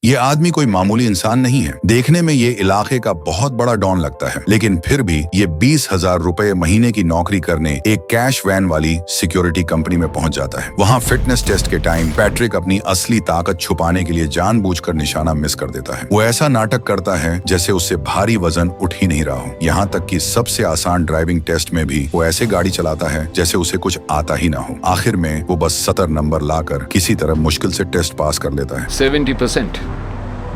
ये आदमी कोई मामूली इंसान नहीं है। देखने में ये इलाके का बहुत बड़ा डॉन लगता है, लेकिन फिर भी ये 20,000 रुपए महीने की नौकरी करने एक कैश वैन वाली सिक्योरिटी कंपनी में पहुंच जाता है। वहां फिटनेस टेस्ट के टाइम पैट्रिक अपनी असली ताकत छुपाने के लिए जानबूझकर निशाना मिस कर देता है। वो ऐसा नाटक करता है जैसे उससे भारी वजन उठ ही नहीं रहा हो। यहाँ तक कि सबसे आसान ड्राइविंग टेस्ट में भी वो ऐसे गाड़ी चलाता है जैसे उसे कुछ आता ही ना हो। आखिर में वो बस 70 नंबर लाकर किसी तरह मुश्किल से टेस्ट पास कर लेता है। 70%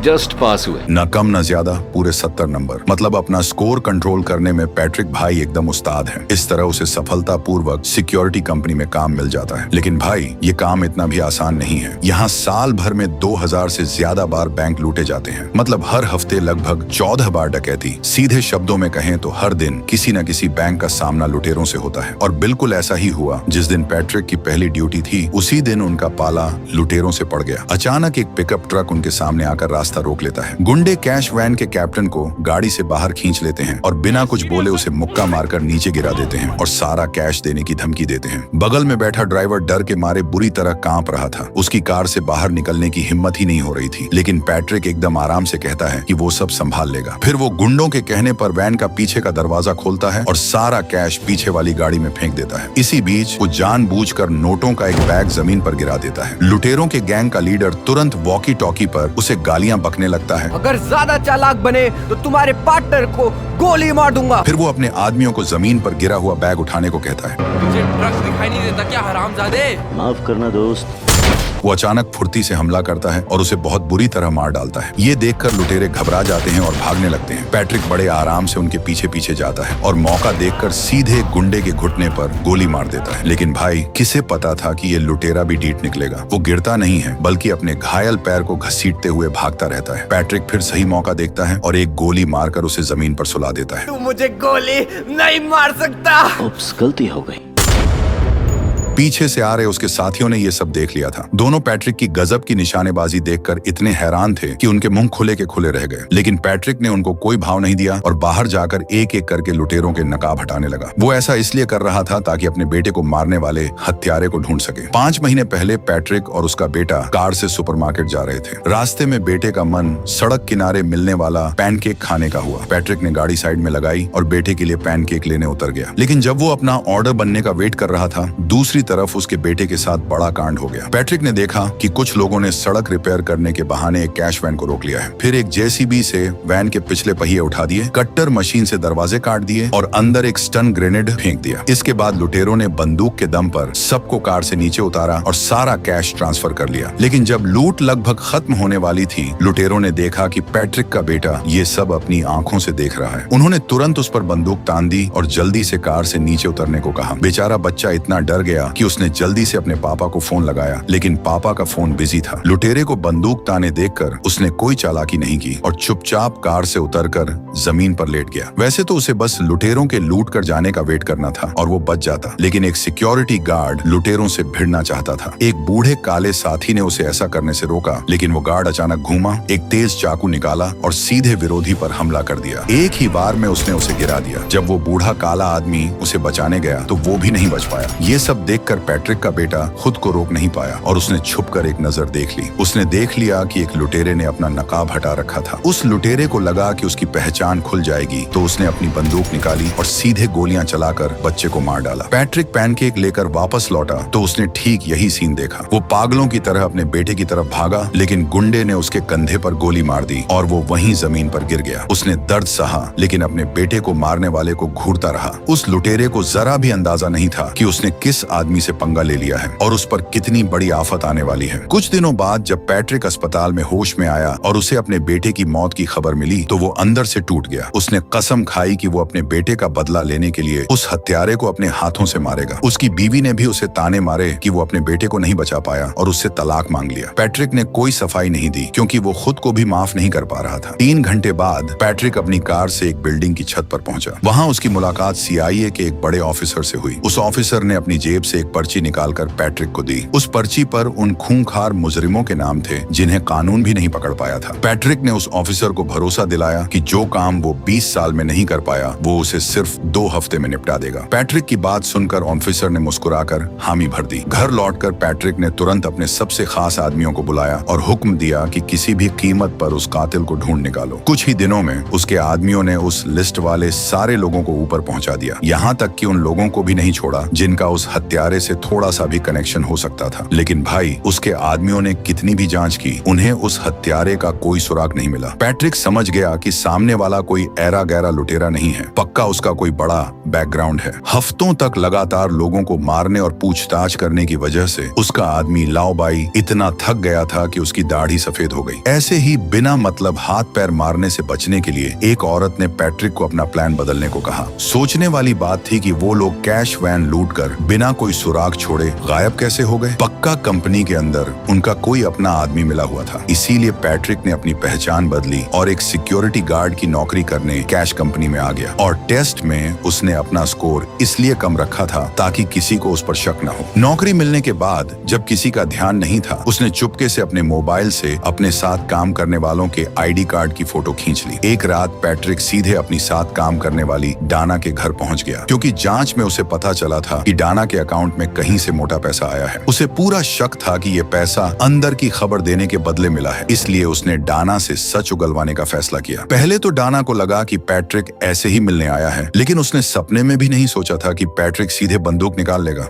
जस्ट पास हुए। न कम न ज्यादा, पूरे 70 नंबर। मतलब अपना स्कोर कंट्रोल करने में पैट्रिक भाई एकदम उस्ताद है। इस तरह उसे सफलतापूर्वक सिक्योरिटी कंपनी में काम मिल जाता है। लेकिन भाई, ये काम इतना भी आसान नहीं है। यहाँ साल भर में 2000 से ज्यादा बार बैंक लूटे जाते हैं। मतलब हर हफ्ते लगभग 14 बार डकैती। सीधे शब्दों में कहें तो हर दिन किसी न किसी बैंक का सामना लुटेरों से होता है। और बिल्कुल ऐसा ही हुआ। जिस दिन पैट्रिक की पहली ड्यूटी थी, उसी दिन उनका पाला लुटेरों से पड़ गया। अचानक एक पिकअप ट्रक उनके सामने आकर रास्ता रोक लेता है। गुंडे कैश वैन के कैप्टन को गाड़ी से बाहर खींच लेते हैं और बिना कुछ बोले उसे मुक्का मारकर नीचे गिरा देते हैं और सारा कैश देने की धमकी देते हैं। बगल में बैठा ड्राइवर डर के मारे बुरी तरह कांप रहा था। उसकी कार से बाहर निकलने की हिम्मत ही नहीं हो रही थी। लेकिन पैट्रिक एकदम आराम से कहता है कि वो सब संभाल लेगा। फिर वो गुंडों के कहने पर वैन का पीछे का दरवाजा खोलता है और सारा कैश पीछे वाली गाड़ी में फेंक देता है। इसी बीच वो जानबूझकर नोटों का एक बैग जमीन पर गिरा देता है। लुटेरों के गैंग का लीडर तुरंत वॉकी टॉकी पर उसे गालियां बकने लगता है। अगर ज्यादा चालाक बने तो तुम्हारे पार्टनर को गोली मार दूंगा। फिर वो अपने आदमियों को जमीन पर गिरा हुआ बैग उठाने को कहता है। तुझे ड्रग्स दिखाई नहीं देता क्या हरामजादे? माफ करना दोस्त। वो अचानक फुर्ती से हमला करता है और उसे बहुत बुरी तरह मार डालता है। ये देखकर लुटेरे घबरा जाते हैं और भागने लगते हैं। पैट्रिक बड़े आराम से उनके पीछे पीछे जाता है और मौका देखकर सीधे गुंडे के घुटने पर गोली मार देता है। लेकिन भाई, किसे पता था कि ये लुटेरा भी डीठ निकलेगा। वो गिरता नहीं है, बल्कि अपने घायल पैर को घसीटते हुए भागता रहता है। पैट्रिक फिर सही मौका देखता है और एक गोली मारकर उसे जमीन पर सुला देता है। तू मुझे गोली नहीं मार सकता। उप्स, गलती हो गई। पीछे से आ रहे उसके साथियों ने ये सब देख लिया था। दोनों पैट्रिक की गजब की निशानेबाजी देखकर इतने हैरान थे कि उनके मुंह खुले के खुले रह गए। लेकिन पैट्रिक ने उनको कोई भाव नहीं दिया और बाहर जाकर एक एक करके लुटेरों के नकाब हटाने लगा। वो ऐसा इसलिए कर रहा था ताकि अपने बेटे को मारने वाले हत्यारे को ढूंढ सके। 5 महीने पहले पैट्रिक और उसका बेटा कार से सुपरमार्केट जा रहे थे। रास्ते में बेटे का मन सड़क किनारे मिलने वाला पैनकेक खाने का हुआ। पैट्रिक ने गाड़ी साइड में लगाई और बेटे के लिए पैनकेक लेने उतर गया। लेकिन जब वो अपना ऑर्डर बनने का वेट कर रहा था, दूसरी तरफ उसके बेटे के साथ बड़ा कांड हो गया। पैट्रिक ने देखा कि कुछ लोगों ने सड़क रिपेयर करने के बहाने एक कैश वैन को रोक लिया है। फिर एक जेसीबी से वैन के पिछले पहिए उठा दिए, कट्टर मशीन से दरवाजे काट दिए और अंदर एक स्टन ग्रेनेड फेंक दिया। इसके बाद लुटेरों ने बंदूक के दम पर सबको कार से नीचे उतारा और सारा कैश ट्रांसफर कर लिया। लेकिन जब लूट लगभग खत्म होने वाली थी, लुटेरों ने देखा कि पैट्रिक का बेटा ये सब अपनी आंखों से देख रहा है। उन्होंने तुरंत उस पर बंदूक तान दी और जल्दी से कार से नीचे उतरने को कहा। बेचारा बच्चा इतना डर गया कि उसने जल्दी से अपने पापा को फोन लगाया, लेकिन पापा का फोन बिजी था। लुटेरे को बंदूक ताने देखकर उसने कोई चालाकी नहीं की और चुपचाप कार से उतरकर जमीन पर लेट गया। वैसे तो उसे बस लुटेरों के लूट कर जाने का वेट करना था और वो बच जाता, लेकिन एक सिक्योरिटी गार्ड लुटेरों से भिड़ना चाहता था। एक बूढ़े काले साथी ने उसे ऐसा करने से रोका, लेकिन वो गार्ड अचानक घूमा, एक तेज चाकू निकाला और सीधे विरोधी पर हमला कर दिया। एक ही बार में उसने उसे गिरा दिया। जब वो बूढ़ा काला आदमी उसे बचाने गया तो वो भी नहीं बच पाया। ये सब देखकर पैट्रिक का बेटा खुद को रोक नहीं पाया और उसने छुपकर एक नजर देख ली। उसने देख लिया कि एक लुटेरे ने अपना नकाब हटा रखा था। उस लुटेरे को लगा कि उसकी पहचान खुल जाएगी, तो उसने अपनी बंदूक निकाली और सीधे गोलियां चलाकर बच्चे को मार डाला। पैट्रिक पैनकेक लेकर वापस लौटा तो उसने ठीक यही सीन देखा। वो पागलों की तरह अपने बेटे की तरफ भागा, लेकिन गुंडे ने उसके कंधे पर गोली मार दी और वो वहीं जमीन पर गिर गया। उसने दर्द सहा, लेकिन अपने बेटे को मारने वाले को घूरता रहा। उस लुटेरे को जरा भी अंदाजा नहीं था कि उसने किस आदमी से पंगा ले लिया है और उस पर कितनी बड़ी आफत आने वाली है। कुछ दिनों बाद जब पैट्रिक अस्पताल में होश में आया और उसे अपने बेटे की मौत की खबर मिली, तो वो अंदर से टूट गया। उसने कसम खाई कि वो अपने बेटे का बदला लेने के लिए उस हत्यारे को अपने हाथों से मारेगा। उसकी बीवी ने भी उसे ताने मारे कि वो अपने बेटे को नहीं बचा पाया और उससे तलाक मांग लिया। पैट्रिक ने कोई सफाई नहीं दी क्योंकि वो खुद को भी माफ नहीं कर पा रहा था। 3 घंटे बाद पैट्रिक अपनी कार से एक बिल्डिंग की छत पर पहुंचा। वहां उसकी मुलाकात CIA के एक बड़े ऑफिसर से हुई। उस ऑफिसर ने अपनी जेब से एक पर्ची निकालकर पैट्रिक को दी। उस पर्ची पर उन खूंखार मुजरिमों के नाम थे जिन्हें कानून भी नहीं पकड़ पाया था। पैट्रिक ने उस ऑफिसर को भरोसा दिलाया कि जो काम वो 20 साल में नहीं कर पाया वो उसे सिर्फ 2 हफ्ते में निपटा देगा। पैट्रिक की बात सुनकर ऑफिसर ने मुस्कुराकर हामी भर दी। घर लौटकर पैट्रिक ने तुरंत अपने सबसे खास आदमियों को बुलाया और हुक्म दिया कि किसी भी कीमत पर उस कातिल को ढूंढ निकालो। कुछ ही दिनों में उसके आदमियों ने उस लिस्ट वाले सारे लोगों को ऊपर पहुंचा दिया, यहाँ तक कि उन लोगों को भी नहीं छोड़ा जिनका उस हत्यारे से थोड़ा सा भी कनेक्शन हो सकता था। लेकिन भाई, उसके आदमियों ने कितनी भी जांच की, उन्हें उस हत्यारे का कोई सुराग नहीं मिला। पैट्रिक समझ गया कि सामने वाला कोई ऐरा गैरा लुटेरा नहीं है, पक्का उसका कोई बड़ा बैकग्राउंड है। हफ्तों तक लगातार लोगों को मारने और पूछताछ करने की वजह से उसका आदमी लाओबाई इतना थक गया था कि उसकी दाढ़ी सफेद हो गई। ऐसे ही बिना मतलब हाथ पैर मारने से बचने के लिए एक औरत ने पैट्रिक को अपना प्लान बदलने को कहा। सोचने वाली बात थी कि वो लोग कैश वैन लूटकर बिना कोई सुराग छोड़े गायब कैसे हो गए। पक्का कंपनी के अंदर उनका कोई अपना आदमी मिला हुआ था। इसीलिए पैट्रिक ने अपनी पहचान बदली और एक सिक्योरिटी गार्ड की नौकरी करने कैश कंपनी में आ गया। और टेस्ट में उसने अपना स्कोर इसलिए कम रखा था ताकि किसी को उस पर शक न हो। नौकरी मिलने के बाद जब किसी का ध्यान नहीं था, उसने चुपके से अपने मोबाइल से अपने साथ काम करने वालों के आईडी कार्ड की फोटो खींच ली। एक रात पैट्रिक सीधे अपनी साथ काम करने वाली डाना के घर पहुंच गया, क्योंकि जांच में उसे पता चला था कि डाना के अकाउंट में कहीं से मोटा पैसा आया है। उसे पूरा शक था कि ये पैसा अंदर की खबर देने के बदले मिला है, इसलिए उसने डाना से सच उगलवाने का फैसला किया। पहले तो डाना को लगा कि पैट्रिक ऐसे ही मिलने आया है, लेकिन उसने सपने में भी नहीं सोचा था कि पैट्रिक सीधे बंदूक निकाल लेगा।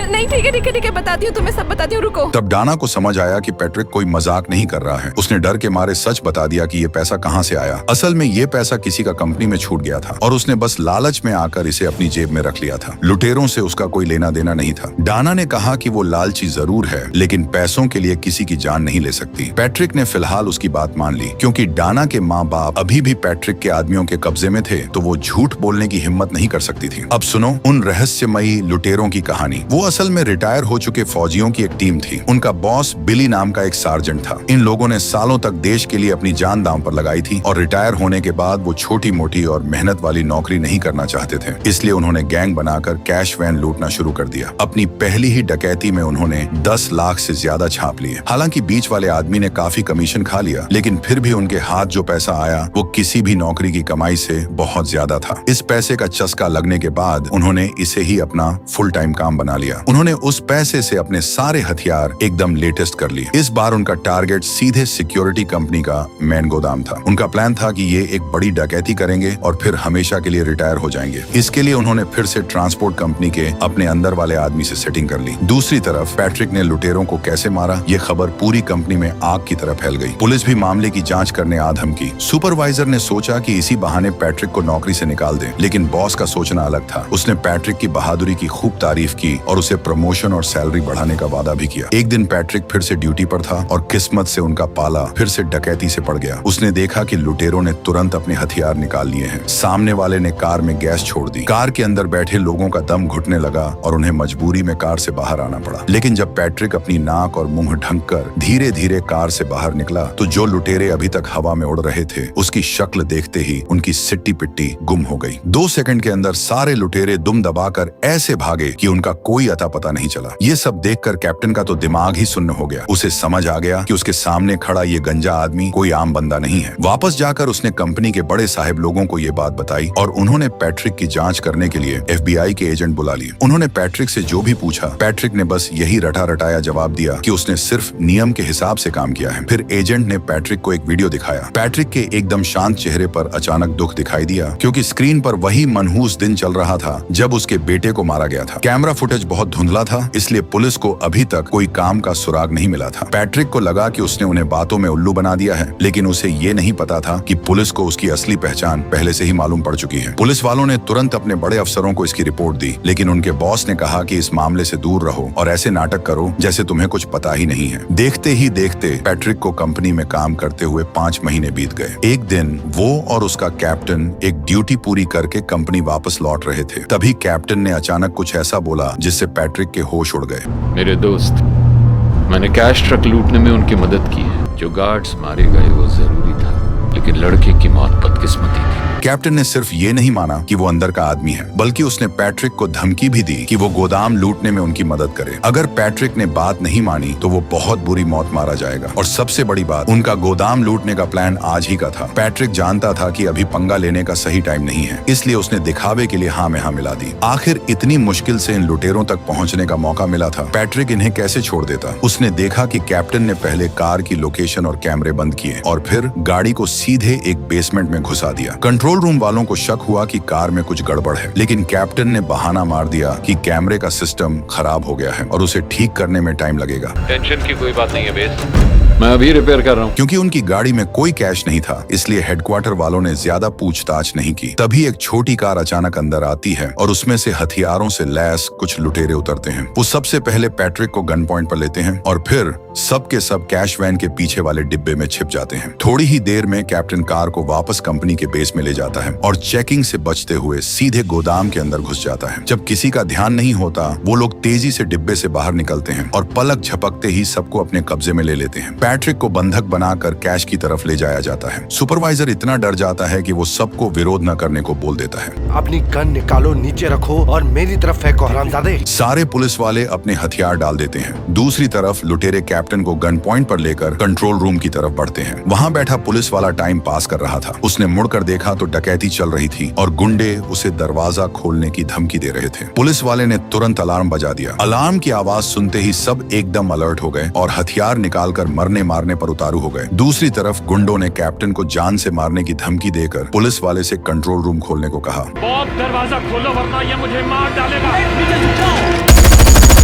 नहीं, ठीक है, बताती हूँ, तुम्हें सब बताती हूँ, रुको। तब डाना को समझ आया कि पैट्रिक कोई मजाक नहीं कर रहा है। उसने डर के मारे सच बता दिया कि ये पैसा कहाँ से आया। असल में ये पैसा किसी का कंपनी में छूट गया था और उसने बस लालच में आकर इसे अपनी जेब में रख लिया था। लुटेरों से उसका कोई लेना देना नहीं था। डाना ने कहा कि वो लालची जरूर है, लेकिन पैसों के लिए किसी की जान नहीं ले सकती। पैट्रिक ने फिलहाल उसकी बात मान ली, क्योंकि डाना के माँ बाप अभी भी पैट्रिक के आदमियों के कब्जे में थे, तो वो झूठ बोलने की हिम्मत नहीं कर सकती थी। अब सुनो उन रहस्यमयी लुटेरों की कहानी। वो असल में रिटायर हो चुके फौजियों की एक टीम थी। उनका बॉस बिली नाम का एक सार्जेंट था। इन लोगों ने सालों तक देश के लिए अपनी जान दांव पर लगाई थी और रिटायर होने के बाद वो छोटी मोटी और मेहनत वाली नौकरी नहीं करना चाहते थे। इसलिए उन्होंने गैंग बनाकर कैश वैन लूटना शुरू कर दिया। अपनी पहली ही डकैती में उन्होंने 10 लाख से ज्यादा छाप लिए। हालांकि बीच वाले आदमी ने काफी कमीशन खा लिया, लेकिन फिर भी उनके हाथ जो पैसा आया वो किसी भी नौकरी की कमाई से बहुत ज्यादा था। इस पैसे का चस्का लगने के बाद उन्होंने इसे ही अपना फुल टाइम काम बना लिया। उन्होंने उस पैसे से अपने सारे हथियार एकदम लेटेस्ट कर लिए। इस बार उनका टारगेट सीधे सिक्योरिटी कंपनी का मेन गोदाम था। उनका प्लान था कि ये एक बड़ी डकैती करेंगे और फिर हमेशा के लिए रिटायर हो जाएंगे। इसके लिए उन्होंने फिर से ट्रांसपोर्ट कंपनी के अपने अंदर वाले आदमी से सेटिंग कर ली। दूसरी तरफ पैट्रिक ने लुटेरों को कैसे मारा, ये खबर पूरी कंपनी में आग की तरह फैल गई। पुलिस भी मामले की जांच करने आ धमकी। सुपरवाइजर ने सोचा कि इसी बहाने पैट्रिक को नौकरी से निकाल दें, लेकिन बॉस का सोचना अलग था। उसने पैट्रिक की बहादुरी की खूब तारीफ की और उसे प्रमोशन और सैलरी बढ़ाने का वादा भी किया। एक दिन पैट्रिक फिर से ड्यूटी पर था और किस्मत से उनका पाला फिर से डकैती से पड़ गया। उसने देखा कि लुटेरों ने तुरंत अपने हथियार निकाल लिए हैं। सामने वाले ने कार में गैस छोड़ दी। कार के अंदर बैठे लोगों का दम घुटने लगा और उन्हें मजबूरी में कार से बाहर आना पड़ा। लेकिन जब पैट्रिक अपनी नाक और मुंह ढककर धीरे धीरे कार से बाहर निकला, तो जो लुटेरे अभी तक हवा में उड़ रहे थे, उसकी शक्ल देखते ही उनकी सिट्टी पिट्टी गुम हो गई। 2 सेकंड के अंदर सारे लुटेरे दुम दबाकर ऐसे भागे कि उनका कोई अता पता नहीं चला। ये सब देखकर कैप्टन का तो दिमाग ही सुन्न हो गया। उसे समझ आ गया कि उसके सामने खड़ा ये गंजा आदमी कोई आम बंदा नहीं है। वापस जाकर उसने कंपनी के बड़े साहब लोगों को ये बात बताई और उन्होंने पैट्रिक की जांच करने के लिए FBI के एजेंट बुला लिए। उन्होंने पैट्रिक से जो भी पूछा, पैट्रिक ने बस यही रटा रटाया जवाब दिया कि उसने सिर्फ नियम के हिसाब से काम किया है। फिर एजेंट ने पैट्रिक को एक वीडियो दिखाया। पैट्रिक के एकदम शांत चेहरे पर अचानक दुख दिखाई दिया, क्योंकि स्क्रीन पर वही मनहूस दिन चल रहा था जब उसके बेटे को मारा गया था। कैमरा फुटेज बहुत धुंधला था, इसलिए पुलिस को अभी तक कोई काम का सुराग नहीं मिला था। पैट्रिक को लगा कि उसने उन्हें बातों में उल्लू बना दिया है, लेकिन उसे ये नहीं पता था कि पुलिस को उसकी असली पहचान पहले से ही मालूम पड़ चुकी है। पुलिस वालों ने तुरंत अपने बड़े अफसरों को इसकी रिपोर्ट दी, लेकिन उनके बॉस ने कहा कि इस मामले से दूर रहो और ऐसे नाटक करो जैसे तुम्हें कुछ पता ही नहीं है। देखते ही देखते पैट्रिक को कंपनी में काम करते हुए 5 महीने बीत गए। एक दिन वो और उसका कैप्टन एक ड्यूटी पूरी करके कंपनी वापस लौट रहे थे। तभी कैप्टन ने अचानक कुछ ऐसा बोला जिससे पैट्रिक के होश उड़ गए। मेरे दोस्त, मैंने कैश ट्रक लूटने में उनकी मदद की है। जो गार्ड्स मारे गए वो जरूरी था। लेकिन लड़के की मौत बदकिस्मती थी। कैप्टन ने सिर्फ ये नहीं माना कि वो अंदर का आदमी है, बल्कि उसने पैट्रिक को धमकी भी दी कि वो गोदाम लूटने में उनकी मदद करे। अगर पैट्रिक ने बात नहीं मानी तो वो बहुत बुरी मौत मारा जाएगा। और सबसे बड़ी बात, उनका गोदाम लूटने का प्लान आज ही का था। पैट्रिक जानता था कि अभी पंगा लेने का सही टाइम नहीं है, इसलिए उसने दिखावे के लिए हाँ में हाँ मिला दी। आखिर इतनी मुश्किल से इन लुटेरों तक पहुंचने का मौका मिला था, पैट्रिक इन्हें कैसे छोड़ देता। उसने देखा कि कैप्टन ने पहले कार की लोकेशन और कैमरे बंद किए और फिर गाड़ी को सीधे एक बेसमेंट में घुसा दिया। कंट्रोल रूम वालों को शक हुआ कि कार में कुछ गड़बड़ है, लेकिन कैप्टन ने बहाना मार दिया कि कैमरे का सिस्टम खराब हो गया है और उसे ठीक करने में टाइम लगेगा। टेंशन की कोई बात नहीं है बेस, मैं अभी रिपेयर कर रहा हूँ। क्योंकि उनकी गाड़ी में कोई कैश नहीं था, इसलिए हेडक्वार्टर वालों ने ज्यादा पूछताछ नहीं की। तभी एक छोटी कार अचानक अंदर आती है और उसमें से हथियारों से लैस कुछ लुटेरे उतरते हैं। वो सबसे पहले पैट्रिक को गन पॉइंट पर लेते हैं और फिर सब के सब कैश वैन के पीछे वाले डिब्बे में छिप जाते हैं। थोड़ी ही देर में कैप्टन कार को वापस कंपनी के बेस में ले जाता है और चेकिंग से बचते हुए सीधे गोदाम के अंदर घुस जाता है। जब किसी का ध्यान नहीं होता, वो लोग तेजी से डिब्बे से बाहर निकलते हैं और पलक झपकते ही सबको अपने कब्जे में ले लेते हैं। पैट्रिक को बंधक बनाकर कैश की तरफ ले जाया जाता है। सुपरवाइजर इतना डर जाता है कि वो सबको विरोध न करने को बोल देता है। अपनी गन निकालो, नीचे रखो और मेरी तरफ फेंको हरामजादे। सारे पुलिस वाले अपने हथियार डाल देते हैं। दूसरी तरफ लुटेरे कैप्टन को गन पॉइंट पर लेकर कंट्रोल रूम की तरफ बढ़ते हैं। वहाँ बैठा पुलिस वाला टाइम पास कर रहा था। उसने मुड़कर देखा तो डकैती चल रही थी और गुंडे उसे दरवाजा खोलने की धमकी दे रहे थे। पुलिस वाले ने तुरंत अलार्म बजा दिया। अलार्म की आवाज सुनते ही सब एकदम अलर्ट हो गए और हथियार निकालकर मरने मारने पर उतारू हो गए। दूसरी तरफ गुंडों ने कैप्टन को जान से मारने की धमकी देकर पुलिस वाले से कंट्रोल रूम खोलने को कहा। बॉब दरवाजा खोलो वरना ये मुझे मार डालेगा।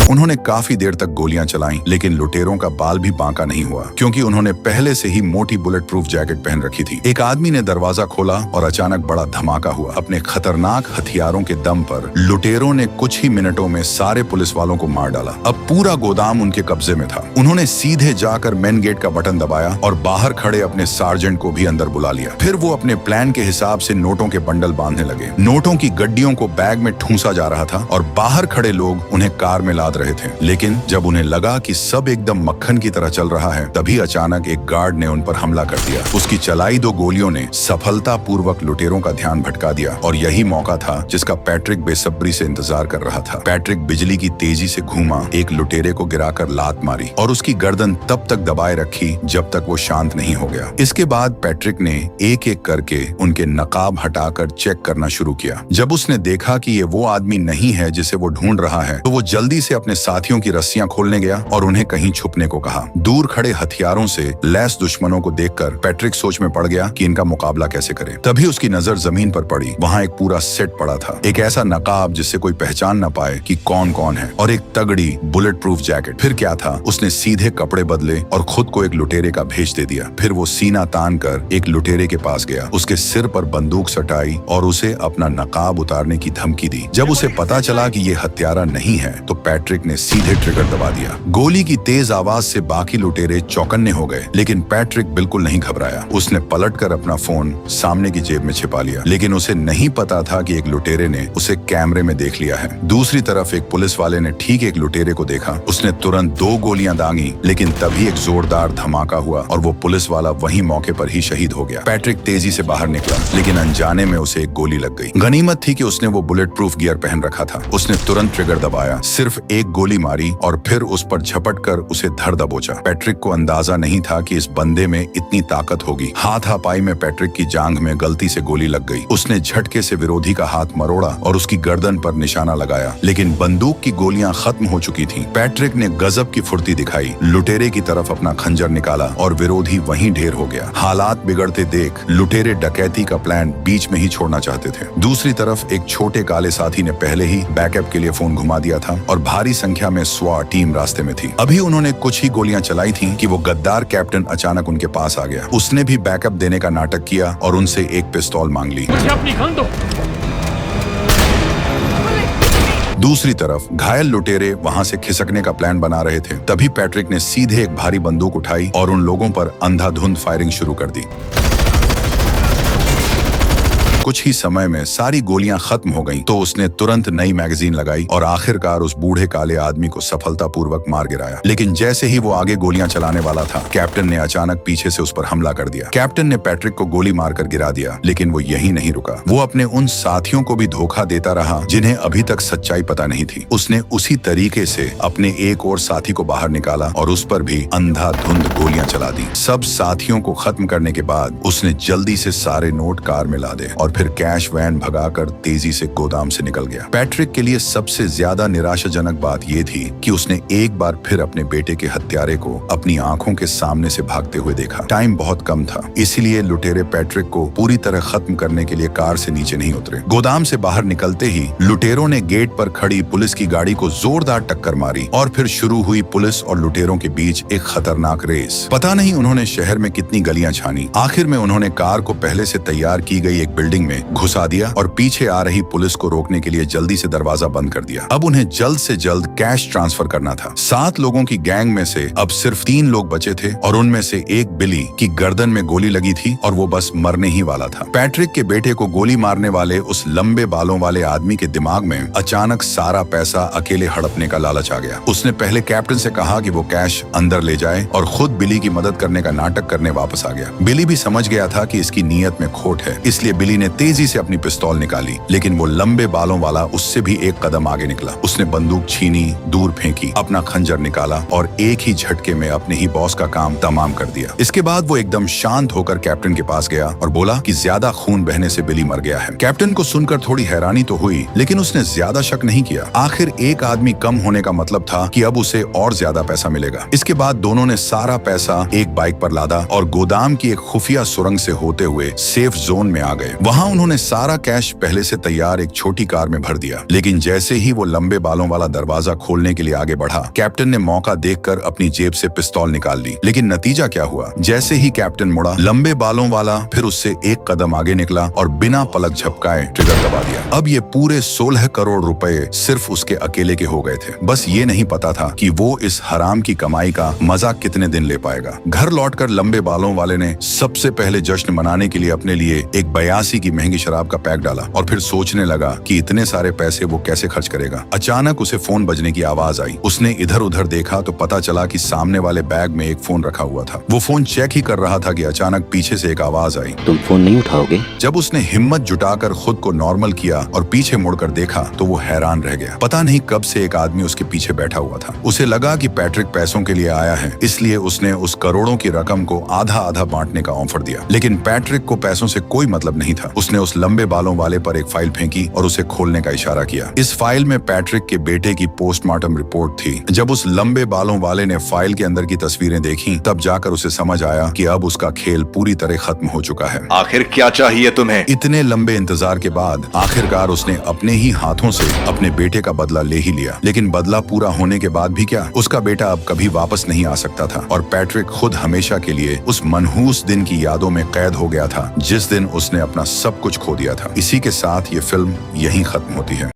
उन्होंने काफी देर तक गोलियां चलाईं, लेकिन लुटेरों का बाल भी बांका नहीं हुआ, क्योंकि उन्होंने पहले से ही मोटी बुलेट प्रूफ जैकेट पहन रखी थी। एक आदमी ने दरवाजा खोला और अचानक बड़ा धमाका हुआ। अपने खतरनाक हथियारों के दम पर लुटेरों ने कुछ ही मिनटों में सारे पुलिस वालों को मार डाला। अब पूरा गोदाम उनके कब्जे में था। उन्होंने सीधे जाकर मेन गेट का बटन दबाया और बाहर खड़े अपने सार्जेंट को भी अंदर बुला लिया। फिर वो अपने प्लान के हिसाब से नोटों के बंडल बांधने लगे। नोटों की गड्डियों को बैग में ठूंसा जा रहा था और बाहर खड़े लोग उन्हें कार में लाद रहे थे। लेकिन जब उन्हें लगा कि सब एकदम मक्खन की तरह चल रहा है, तभी अचानक एक गार्ड ने उन पर हमला कर दिया। उसकी चलाई 2 गोलियों ने सफलतापूर्वक लुटेरों का ध्यान भटका दिया और यही मौका था जिसका पैट्रिक बेसब्री से इंतजार कर रहा था। पैट्रिक बिजली की तेजी से घूमा, एक लुटेरे को गिराकर लात मारी और उसकी गर्दन तब तक दबाए रखी जब तक वो शांत नहीं हो गया। इसके बाद पैट्रिक ने एक एक करके उनके नकाब हटाकर चेक करना शुरू किया। जब उसने देखा कि ये वो आदमी नहीं है जिसे वो ढूंढ रहा है, तो वो जल्दी से अपने साथियों की रस्सियां खोलने गया और उन्हें कहीं छुपने को कहा। दूर खड़े हथियारों से लैस दुश्मनों को देखकर पैट्रिक सोच में पड़ गया कि इनका मुकाबला कैसे करे। तभी उसकी नजर जमीन पर पड़ी। वहाँ एक पूरा सेट पड़ा था, एक ऐसा नकाब जिससे कोई पहचान न पाए कि कौन कौन है, और एक तगड़ी बुलेट प्रूफ जैकेट। फिर क्या था, उसने सीधे कपड़े बदले और खुद को एक लुटेरे का भेष दे दिया। फिर वो सीना तान कर एक लुटेरे के पास गया, उसके सिर पर बंदूक सटाई और उसे अपना नकाब उतारने की धमकी दी। जब उसे पता चला कि ये हत्यारा नहीं है, तो पैट्रिक ने सीधे ट्रिगर दबा दिया। गोली की तेज आवाज से बाकी लुटेरे चौकन्ने हो गए, लेकिन पैट्रिक बिल्कुल नहीं घबराया। उसने पलटकर अपना फोन सामने की जेब में छिपा लिया, लेकिन उसे नहीं पता था कि एक लुटेरे ने उसे कैमरे में देख लिया है। दूसरी तरफ एक पुलिस वाले ने ठीक एक लुटेरे को देखा। उसने तुरंत 2 गोलियां दागी, लेकिन तभी एक जोरदार धमाका हुआ और वो पुलिस वाला वहीं मौके पर ही शहीद हो गया। पैट्रिक तेजी से बाहर निकला, लेकिन अनजाने में उसे एक गोली लग गई। गनीमत थी कि उसने वो बुलेट प्रूफ गियर पहन रखा था। उसने तुरंत ट्रिगर दबाया, सिर्फ एक गोली मारी और फिर उस पर झपट कर उसे धर दबोचा। पैट्रिक को अंदाजा नहीं था कि इस बंदे में इतनी ताकत होगी। हाथापाई में पैट्रिक की जांघ में गलती से गोली लग गई। उसने झटके से विरोधी का हाथ मरोड़ा और उसकी गर्दन पर निशाना लगाया, लेकिन बंदूक की गोलियां खत्म हो चुकी थीं। पैट्रिक ने गजब की फुर्ती दिखाई, लुटेरे की तरफ अपना खंजर निकाला और विरोधी वहीं ढेर हो गया। हालात बिगड़ते देख लुटेरे डकैती का प्लान बीच में ही छोड़ना चाहते थे। दूसरी तरफ एक छोटे काले साथी ने पहले ही बैकअप के लिए फोन घुमा दिया था और भारी संख्या में स्वाट टीम रास्ते में थी। अभी उन्होंने कुछ ही गोलियां चलाई थीं कि वो गद्दार कैप्टन अचानक उनके पास आ गया। उसने भी बैकअप देने का नाटक किया और उनसे एक पिस्तौल मांग ली। मुझे अपनी गन दो। दूसरी तरफ घायल लुटेरे वहां से खिसकने का प्लान बना रहे थे। तभी पैट्रिक ने सीधे एक भारी बंदूक उठाई और उन लोगों पर अंधाधुंध फायरिंग शुरू कर दी। कुछ ही समय में सारी गोलियां खत्म हो गईं, तो उसने तुरंत नई मैगजीन लगाई और आखिरकार उस बूढ़े काले आदमी को सफलतापूर्वक मार गिराया। लेकिन जैसे ही वो आगे गोलियां चलाने वाला था, कैप्टन ने अचानक पीछे से उस पर हमला कर दिया। कैप्टन ने पैट्रिक को गोली मारकर गिरा दिया, लेकिन वो यहीं नहीं रुका। वो अपने उन साथियों को भी धोखा देता रहा जिन्हें अभी तक सच्चाई पता नहीं थी। उसने उसी तरीके से अपने एक और साथी को बाहर निकाला और उस पर भी अंधाधुंध गोलियां चला दी। सब साथियों को खत्म करने के बाद उसने जल्दी से सारे नोट कार में ला दे और फिर कैश वैन भगाकर तेजी से गोदाम से निकल गया। पैट्रिक के लिए सबसे ज्यादा निराशाजनक बात यह थी कि उसने एक बार फिर अपने बेटे के हत्यारे को अपनी आंखों के सामने से भागते हुए देखा। टाइम बहुत कम था, इसलिए लुटेरे पैट्रिक को पूरी तरह खत्म करने के लिए कार से नीचे नहीं उतरे। गोदाम से बाहर निकलते ही लुटेरों ने गेट पर खड़ी पुलिस की गाड़ी को जोरदार टक्कर मारी और फिर शुरू हुई पुलिस और लुटेरों के बीच एक खतरनाक रेस। पता नहीं उन्होंने शहर में कितनी गलियां छानी। आखिर में उन्होंने कार को पहले से तैयार की गई एक बिल्डिंग में घुसा दिया और पीछे आ रही पुलिस को रोकने के लिए जल्दी से दरवाजा बंद कर दिया। अब उन्हें जल्द से जल्द कैश ट्रांसफर करना था। 7 लोगों की गैंग में से अब सिर्फ 3 लोग बचे थे और उनमें से एक बिली की गर्दन में गोली लगी थी और वो बस मरने ही वाला था। पैट्रिक के बेटे को गोली मारने वाले उस लंबे बालों वाले आदमी के दिमाग में अचानक सारा पैसा अकेले हड़पने का लालच आ गया। उसने पहले कैप्टन से कहा कि वो कैश अंदर ले जाए और खुद बिली की मदद करने का नाटक करने वापस आ गया। बिली भी समझ गया था कि इसकी नीयत में खोट है, इसलिए बिली ने तेजी से अपनी पिस्तौल निकाली, लेकिन वो लंबे बालों वाला उससे भी एक कदम आगे निकला। उसने बंदूक छीनी, दूर फेंकी, अपना खंजर निकाला और एक ही झटके में अपने ही बॉस का काम तमाम कर दिया। इसके बाद वो एकदम शांत होकर कैप्टन के पास गया और बोला कि ज्यादा खून बहने से बिली मर गया है। कैप्टन को सुनकर थोड़ी हैरानी तो हुई, लेकिन उसने ज्यादा शक नहीं किया। आखिर एक आदमी कम होने का मतलब था कि अब उसे और ज्यादा पैसा मिलेगा। इसके बाद दोनों ने सारा पैसा एक बाइक पर लादा और गोदाम की एक खुफिया सुरंग से होते हुए सेफ जोन में आ गए। वहां उन्होंने सारा कैश पहले से तैयार एक छोटी कार में भर दिया, लेकिन जैसे ही वो लंबे बालों वाला दरवाजा खोलने के लिए आगे बढ़ा, कैप्टन ने मौका देखकर अपनी जेब से पिस्तौल निकाल ली। लेकिन नतीजा क्या हुआ? जैसे ही कैप्टन मुड़ा, लंबे बालों वाला फिर उससे एक कदम आगे निकला और बिना पलक झपकाए ट्रिगर दबा दिया। अब ये पूरे 16 करोड़ रुपए सिर्फ उसके अकेले के हो गए थे। बस ये नहीं पता था कि वो इस हराम की कमाई का मजा कितने दिन ले पाएगा। घर लौटकर लंबे बालों वाले ने सबसे पहले जश्न मनाने के लिए अपने लिए एक 82 की महंगी शराब का पैक डाला और फिर सोचने लगा कि इतने सारे पैसे वो कैसे खर्च करेगा। अचानक उसे फोन बजने की आवाज आई। उसने इधर उधर देखा तो पता चला कि सामने वाले बैग में एक फोन रखा हुआ था। वो फोन चेक ही कर रहा था कि अचानक पीछे से एक आवाज आई, तुम फोन नहीं उठाओगे? जब उसने हिम्मत जुटाकर खुद को नॉर्मल किया और पीछे मुड़कर देखा तो वो हैरान रह गया। पता नहीं कब से एक आदमी उसके पीछे बैठा हुआ था। उसे लगा कि पैट्रिक पैसों के लिए आया है, इसलिए उसने उस करोड़ों की रकम को आधा आधा बांटने का ऑफर दिया। लेकिन पैट्रिक को पैसों से कोई मतलब नहीं था। उसने उस लंबे बालों वाले पर एक फाइल फेंकी और उसे खोलने का इशारा किया। इस फाइल में पैट्रिक के बेटे की पोस्टमार्टम रिपोर्ट थी। जब उस लंबे बालों वाले ने फाइल के अंदर की तस्वीरें देखी, तब जाकर उसे समझ आया कि अब उसका खेल पूरी तरह खत्म हो चुका है। आखिर क्या चाहिए तुम्हें? इतने लंबे इंतजार के बाद आखिरकार उसने अपने ही हाथों से अपने बेटे का बदला ले ही लिया। लेकिन बदला पूरा होने के बाद भी क्या, उसका बेटा अब कभी वापस नहीं आ सकता था और पैट्रिक खुद हमेशा के लिए उस मनहूस दिन की यादों में कैद हो गया था जिस दिन उसने अपना सब कुछ खो दिया था। इसी के साथ ये फिल्म यहीं खत्म होती है।